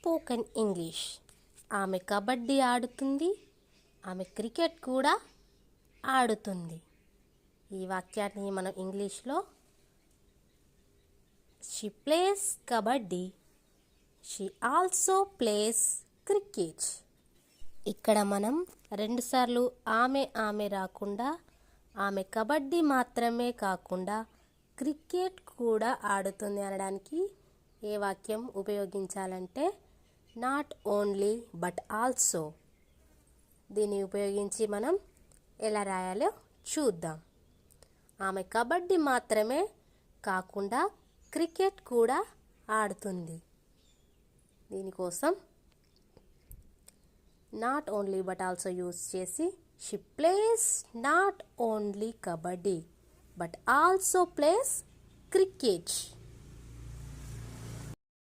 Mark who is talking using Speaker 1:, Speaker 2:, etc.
Speaker 1: Spoken English. ఆమె కబడ్డీ ఆడుతుంది, ఆమె క్రికెట్ కూడా ఆడుతుంది. ఈ వాక్యాన్ని మనం ఇంగ్లీష్లో she place kabaddi, she also plays cricket. ఇక్కడ మనం రెండుసార్లు ఆమె రాకుండా ఆమె కబడ్డీ మాత్రమే కాకుండా క్రికెట్ కూడా ఆడుతుంది అనడానికి ఏ వాక్యం ఉపయోగించాలంటే నాట్ ఓన్లీ బట్ ఆల్సో. దీన్ని ఉపయోగించి మనం ఎలా రాయాలో చూద్దాం. ఆమె కబడ్డీ మాత్రమే కాకుండా క్రికెట్ కూడా ఆడుతుంది. దీనికోసం not only but also use చేసి she plays not only kabaddi but also plays cricket.